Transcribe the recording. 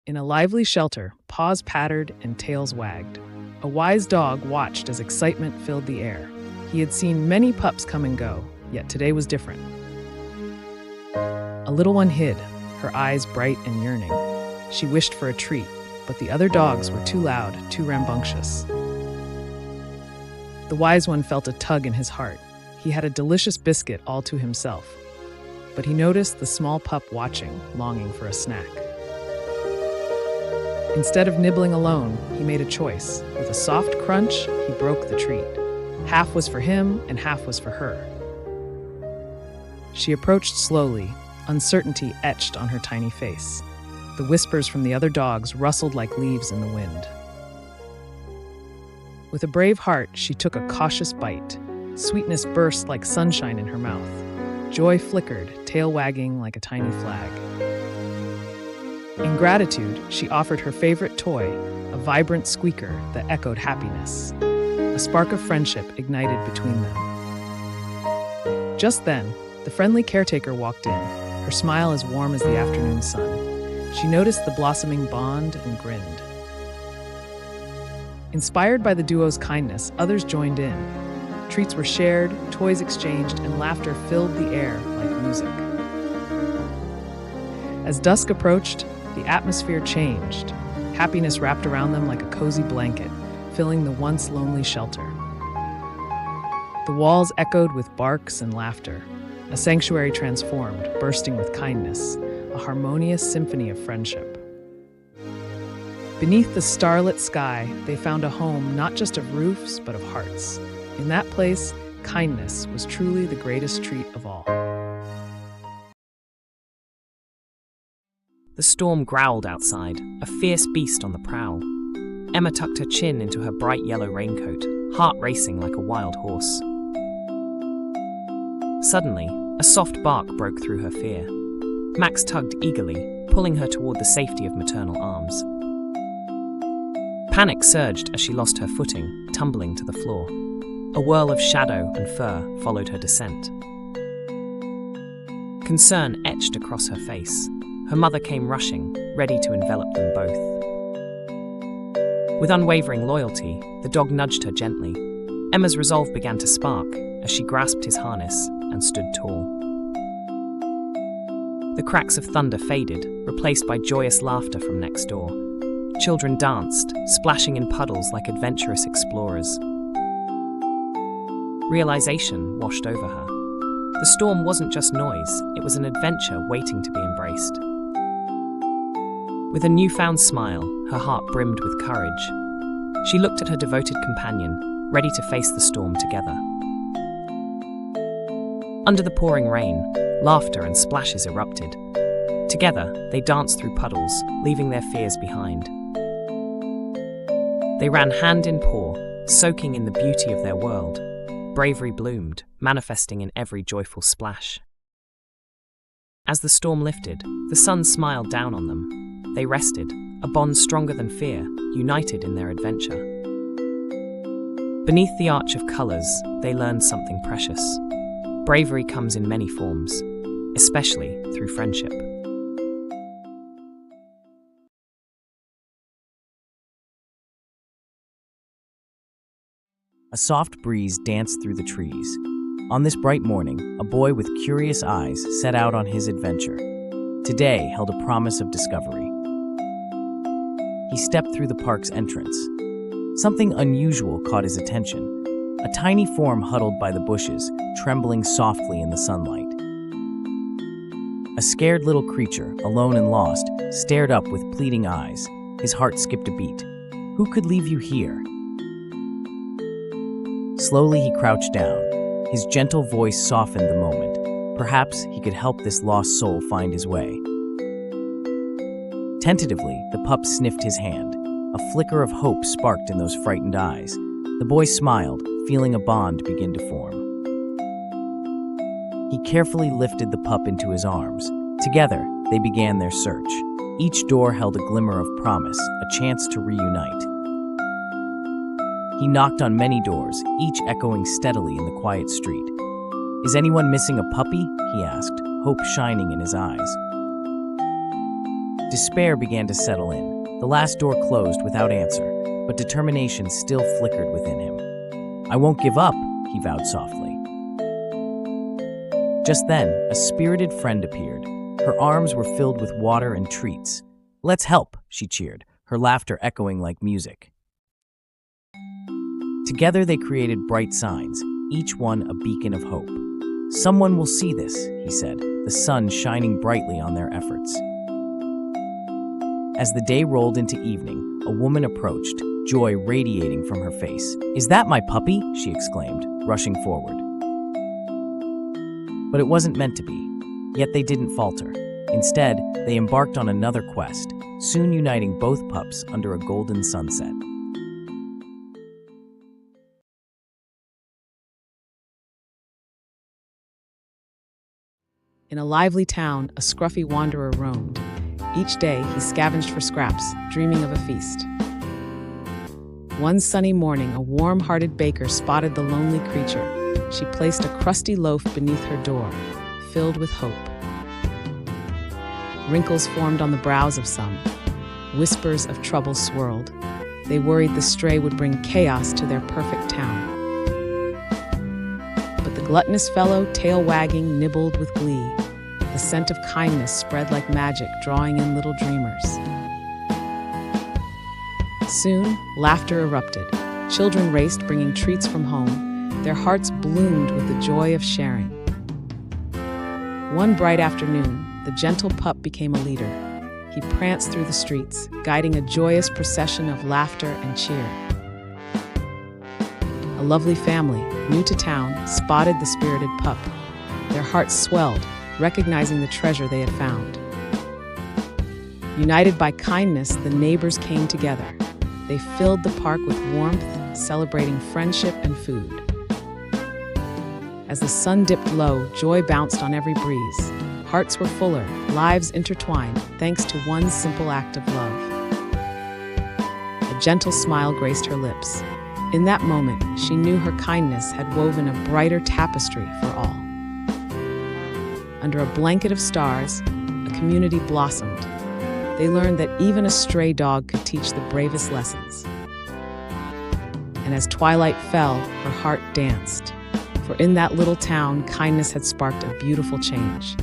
In a lively shelter, paws pattered and tails wagged. A wise dog watched as excitement filled the air. He had seen many pups come and go, yet today was different. A little one hid, her eyes bright and yearning. She wished for a treat, but the other dogs were too loud, too rambunctious. The wise one felt a tug in his heart. He had a delicious biscuit all to himself, but he noticed the small pup watching, longing for a snack. Instead of nibbling alone, he made a choice. With a soft crunch, he broke the treat. Half was for him and half was for her. She approached slowly, uncertainty etched on her tiny face. The whispers from the other dogs rustled like leaves in the wind. With a brave heart, she took a cautious bite. Sweetness burst like sunshine in her mouth. Joy flickered, tail wagging like a tiny flag. In gratitude, she offered her favorite toy, a vibrant squeaker that echoed happiness. A spark of friendship ignited between them. Just then, the friendly caretaker walked in, her smile as warm as the afternoon sun. She noticed the blossoming bond and grinned. Inspired by the duo's kindness, others joined in. Treats were shared, toys exchanged, and laughter filled the air like music. As dusk approached, the atmosphere changed. Happiness wrapped around them like a cozy blanket, filling the once lonely shelter. The walls echoed with barks and laughter, a sanctuary transformed, bursting with kindness, a harmonious symphony of friendship. Beneath the starlit sky, they found a home not just of roofs, but of hearts. In that place, kindness was truly the greatest treat of all. The storm growled outside, a fierce beast on the prowl. Emma tucked her chin into her bright yellow raincoat, heart racing like a wild horse. Suddenly, a soft bark broke through her fear. Max tugged eagerly, pulling her toward the safety of maternal arms. Panic surged as she lost her footing, tumbling to the floor. A whirl of shadow and fur followed her descent. Concern etched across her face. Her mother came rushing, ready to envelop them both. With unwavering loyalty, the dog nudged her gently. Emma's resolve began to spark as she grasped his harness and stood tall. The cracks of thunder faded, replaced by joyous laughter from next door. Children danced, splashing in puddles like adventurous explorers. Realization washed over her. The storm wasn't just noise, it was an adventure waiting to be embraced. With a newfound smile, her heart brimmed with courage. She looked at her devoted companion, ready to face the storm together. Under the pouring rain, laughter and splashes erupted. Together, they danced through puddles, leaving their fears behind. They ran hand in paw, soaking in the beauty of their world. Bravery bloomed, manifesting in every joyful splash. As the storm lifted, the sun smiled down on them. They rested, a bond stronger than fear, united in their adventure. Beneath the arch of colors, they learned something precious. Bravery comes in many forms, especially through friendship. A soft breeze danced through the trees. On this bright morning, a boy with curious eyes set out on his adventure. Today held a promise of discovery. He stepped through the park's entrance. Something unusual caught his attention. A tiny form huddled by the bushes, trembling softly in the sunlight. A scared little creature, alone and lost, stared up with pleading eyes. His heart skipped a beat. Who could leave you here? Slowly he crouched down. His gentle voice softened the moment. Perhaps he could help this lost soul find his way. Tentatively, the pup sniffed his hand. A flicker of hope sparked in those frightened eyes. The boy smiled, feeling a bond begin to form. He carefully lifted the pup into his arms. Together, they began their search. Each door held a glimmer of promise, a chance to reunite. He knocked on many doors, each echoing steadily in the quiet street. Is anyone missing a puppy? He asked, hope shining in his eyes. Despair began to settle in. The last door closed without answer, but determination still flickered within him. "I won't give up," he vowed softly. Just then, a spirited friend appeared. Her arms were filled with water and treats. "Let's help," she cheered, her laughter echoing like music. Together they created bright signs, each one a beacon of hope. "Someone will see this," he said, the sun shining brightly on their efforts. As the day rolled into evening, a woman approached, joy radiating from her face. "Is that my puppy?" she exclaimed, rushing forward. But it wasn't meant to be. Yet they didn't falter. Instead, they embarked on another quest, soon uniting both pups under a golden sunset. In a lively town, a scruffy wanderer roamed. Each day, he scavenged for scraps, dreaming of a feast. One sunny morning, a warm-hearted baker spotted the lonely creature. She placed a crusty loaf beneath her door, filled with hope. Wrinkles formed on the brows of some. Whispers of trouble swirled. They worried the stray would bring chaos to their perfect town. But the gluttonous fellow, tail wagging, nibbled with glee. The scent of kindness spread like magic, drawing in little dreamers. Soon, laughter erupted. Children raced, bringing treats from home. Their hearts bloomed with the joy of sharing. One bright afternoon, the gentle pup became a leader. He pranced through the streets, guiding a joyous procession of laughter and cheer. A lovely family, new to town, spotted the spirited pup. Their hearts swelled, recognizing the treasure they had found. United by kindness, the neighbors came together. They filled the park with warmth, celebrating friendship and food. As the sun dipped low, joy bounced on every breeze. Hearts were fuller, lives intertwined, thanks to one simple act of love. A gentle smile graced her lips. In that moment, she knew her kindness had woven a brighter tapestry for all. Under a blanket of stars, a community blossomed. They learned that even a stray dog could teach the bravest lessons. And as twilight fell, her heart danced. For in that little town, kindness had sparked a beautiful change.